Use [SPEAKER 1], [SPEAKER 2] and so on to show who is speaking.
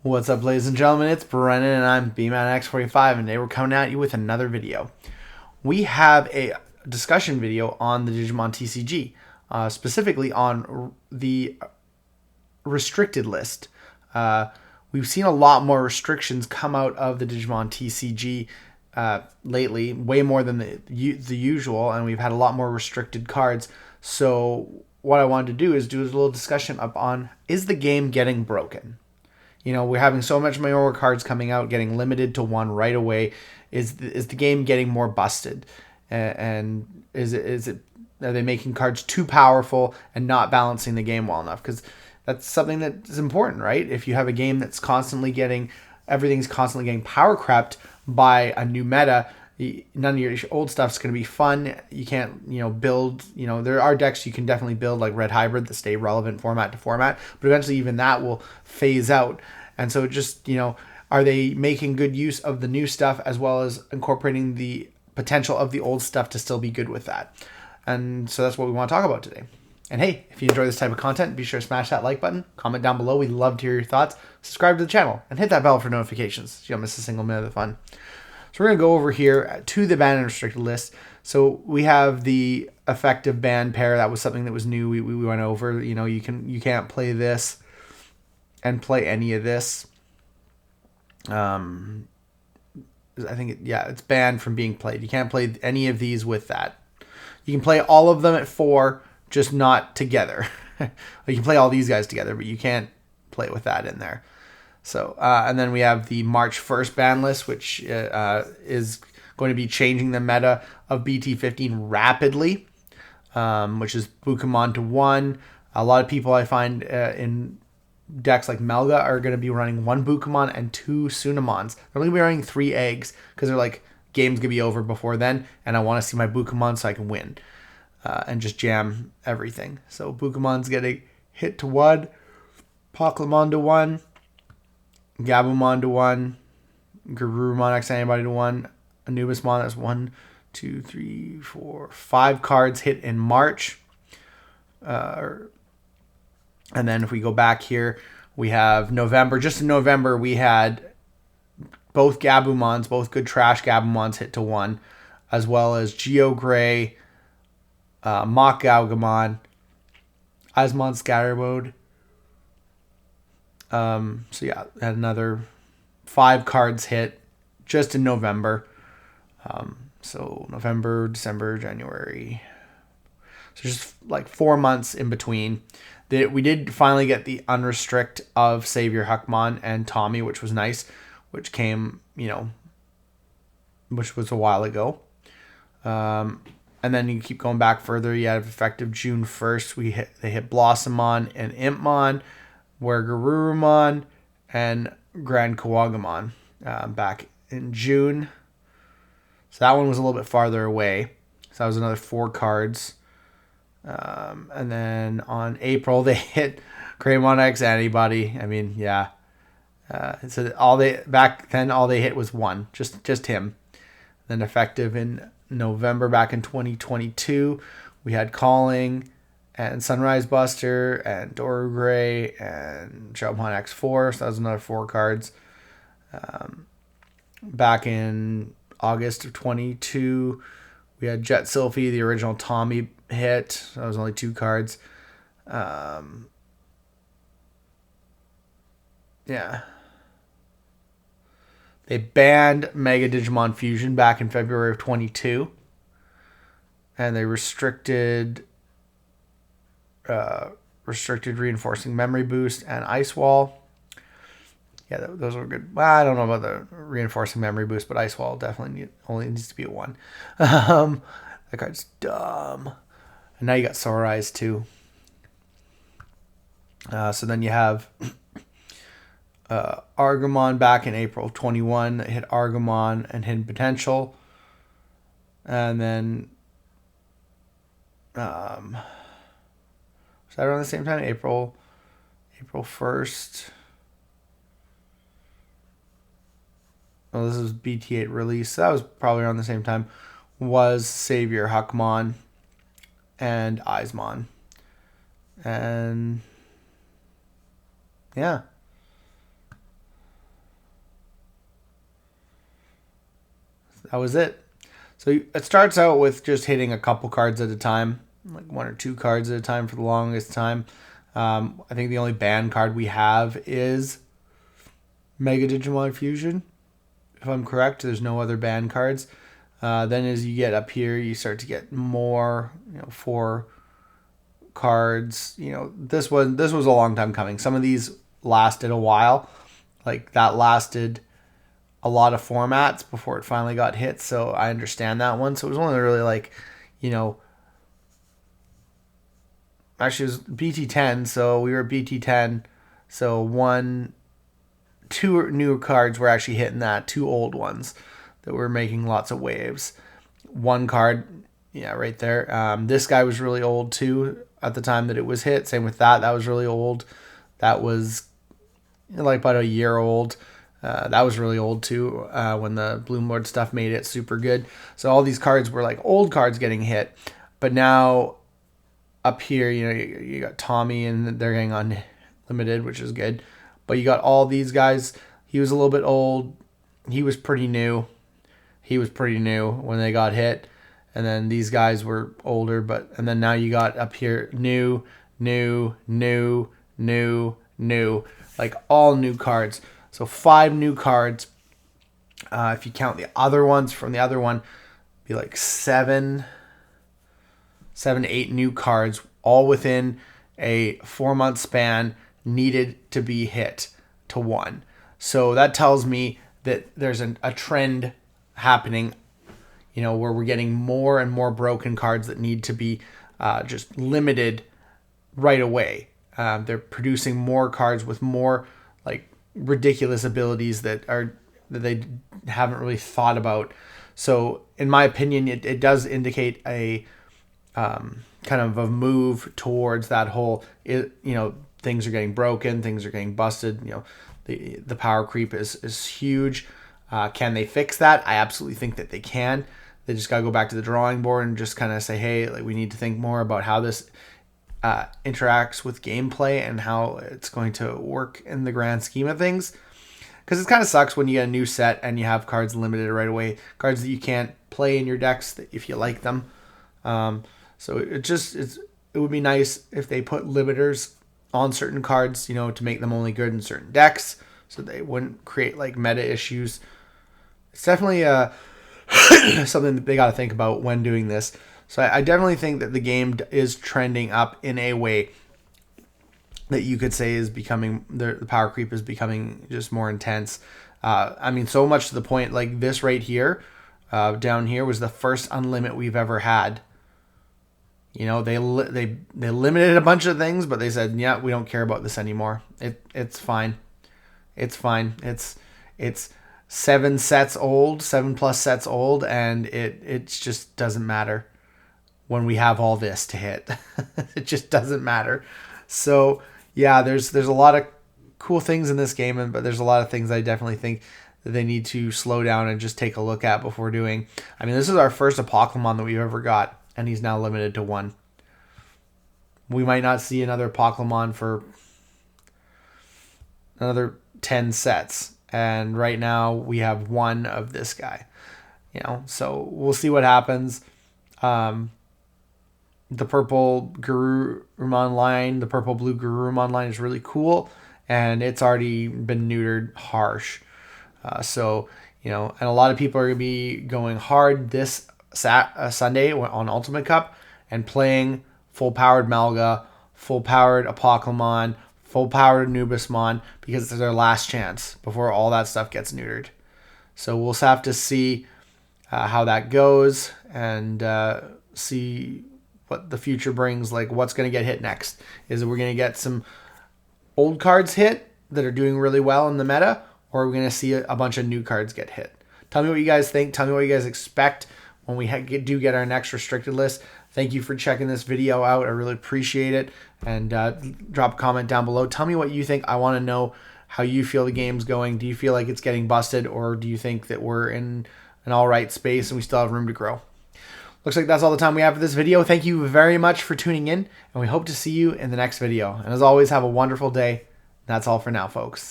[SPEAKER 1] What's up, ladies and gentlemen? It's Brennan, and I'm BManX45, and today we're coming at you with another video. We have a discussion video on the Digimon TCG, specifically on the restricted list. We've seen a lot more restrictions come out of the Digimon TCG lately, way more than the usual, and we've had a lot more restricted cards. So what I wanted to do is do a little discussion up on, is the game getting broken? You know, we're having so much more cards coming out, getting limited to one right away. Is the game getting more busted? And is it are they making cards too powerful and not balancing the game well enough? Because that's something that is important, right? If you have a game that's everything's constantly getting power crept by a new meta, none of your old stuff's going to be fun. You can't, build, there are decks you can definitely build like Red Hybrid that stay relevant format to format, but eventually even that will phase out. And so just, are they making good use of the new stuff as well as incorporating the potential of the old stuff to still be good with that? And so that's what we want to talk about today. And hey, if you enjoy this type of content, be sure to smash that like button, comment down below. We'd love to hear your thoughts. Subscribe to the channel and hit that bell for notifications so you don't miss a single minute of the fun. So we're going to go over here to the banned and restricted list. So we have the effective ban pair. That was something that was new. We went over, you can't play this and play any of this. I think, it's banned from being played. You can't play any of these with that. You can play all of them at 4, just not together. You can play all these guys together, but you can't play with that in there. So, and then we have the March 1st ban list, which is going to be changing the meta of BT15 rapidly, which is Bukamon to 1. A lot of people I find in decks like Melga are going to be running 1 Bukamon and 2 Sunamons. They're going to be running 3 eggs because they're like, game's going to be over before then, and I want to see my Bukamon so I can win and just jam everything. So Bukamon's getting hit to 1, Pokemon to 1, Gabumon to 1, Garurumon X-Antibody to 1, Anubismon, that's 1, 2, 3, 4, 5 cards hit in March. And then if we go back here, we have November. Just in November, we had both Gabumons, both good trash Gabumons hit to 1, as well as Geogray, Mach Gaugamon, Asmon Scatterbode. So yeah, had another 5 cards hit just in November. So November, December, January. So just like 4 months in between. We did finally get the unrestrict of Savior Huckmon and Tommy, which was nice, which came, which was a while ago. And then you keep going back further. You have effective June 1st. They hit Blossomon and Impmon, where Garurumon and Grand Kawagamon back in June. So that one was a little bit farther away. So that was another 4 cards. And then on April, they hit Greymon X-Antibody. I mean, yeah. So back then, all they hit was 1, just him. Then effective in November back in 2022, we had Calling and Sunrise Buster and Doru Gray and Showmon X4. So that was another 4 cards. Back in August of 22, we had Jet Sylphie, the original Tommy hit. So that was only 2 cards. Yeah. They banned Mega Digimon Fusion back in February of 22. And they restricted Reinforcing Memory Boost and Ice Wall. Yeah, those were good. Well, I don't know about the Reinforcing Memory Boost, but Ice Wall definitely only needs to be a 1. That card's dumb. And now you got Sore Eyes too. So then you have Argamon back in April of 21 that hit Argamon and Hidden Potential. And then was that around the same time? April 1st. Oh, this is BT8 release. So that was probably around the same time. Was Savior Huckmon and Eismon. And yeah. that was it. So it starts out with just hitting a couple cards at a time, like 1 or 2 cards at a time for the longest time. I think the only banned card we have is Mega Digimon Fusion, if I'm correct. There's no other banned cards. Then as you get up here, you start to get more, 4 cards. This was a long time coming. Some of these lasted a while. Like that lasted a lot of formats before it finally got hit, so I understand that one. So it was only really like, actually it was BT10, so we were BT10, so 2 new cards were actually hitting that, 2 old ones that were making lots of waves. 1 card, yeah, right there. This guy was really old too at the time that it was hit. Same with that was really old. That was like about a year old. That was really old too, when the Bloom Lord stuff made it super good. So all these cards were like old cards getting hit. But now up here, you got Tommy and they're getting unlimited, which is good. But you got all these guys. He was a little bit old. He was pretty new. When they got hit. And then these guys were older. And then now you got up here new. Like all new cards. So 5 new cards. If you count the other ones from the other one, be like 7 to 8 new cards, all within a 4-month span, needed to be hit to 1. So that tells me that there's a trend happening, where we're getting more and more broken cards that need to be just limited right away. They're producing more cards with more like ridiculous abilities that they haven't really thought about. So in my opinion, it does indicate a kind of a move towards that whole, things are getting broken, things are getting busted. The power creep is huge. Can they fix that? I absolutely think that they can. They just got to go back to the drawing board and just kind of say, hey, like we need to think more about how this interacts with gameplay and how it's going to work in the grand scheme of things. Because it kind of sucks when you get a new set and you have cards limited right away, cards that you can't play in your decks if you like them. So it would be nice if they put limiters on certain cards, to make them only good in certain decks, so they wouldn't create like meta issues. It's definitely something that they got to think about when doing this. So I definitely think that the game is trending up in a way that you could say is becoming, the power creep is becoming just more intense. So much to the point, like this right here, down here, was the first unlimit we've ever had. They limited a bunch of things, but they said, yeah, we don't care about this anymore. It's fine. It's fine. It's 7 sets old, 7+ sets old, and it just doesn't matter when we have all this to hit. It just doesn't matter. So yeah, there's a lot of cool things in this game, but there's a lot of things I definitely think that they need to slow down and just take a look at before doing. This is our first Apocalymon that we've ever got, and he's now limited to 1. We might not see another Apocalymon for another 10 sets. And right now we have 1 of this guy. So we'll see what happens. The purple Garurumon line, the purple blue Garurumon line is really cool, and it's already been neutered harsh. And a lot of people are going to be going hard this Sunday on Ultimate Cup and playing full-powered Malga, full-powered Apocalymon, full-powered Anubismon, because it's their last chance before all that stuff gets neutered. So we'll have to see how that goes and see what the future brings, like what's going to get hit next. Is it we're going to get some old cards hit that are doing really well in the meta, or are we going to see a bunch of new cards get hit? Tell me what you guys think. Tell me what you guys expect when we do get our next restricted list. Thank you for checking this video out. I really appreciate it. And drop a comment down below. Tell me what you think. I want to know how you feel the game's going. Do you feel like it's getting busted, or do you think that we're in an all right space and we still have room to grow? Looks like that's all the time we have for this video. Thank you very much for tuning in, and we hope to see you in the next video. And as always, have a wonderful day. That's all for now, folks.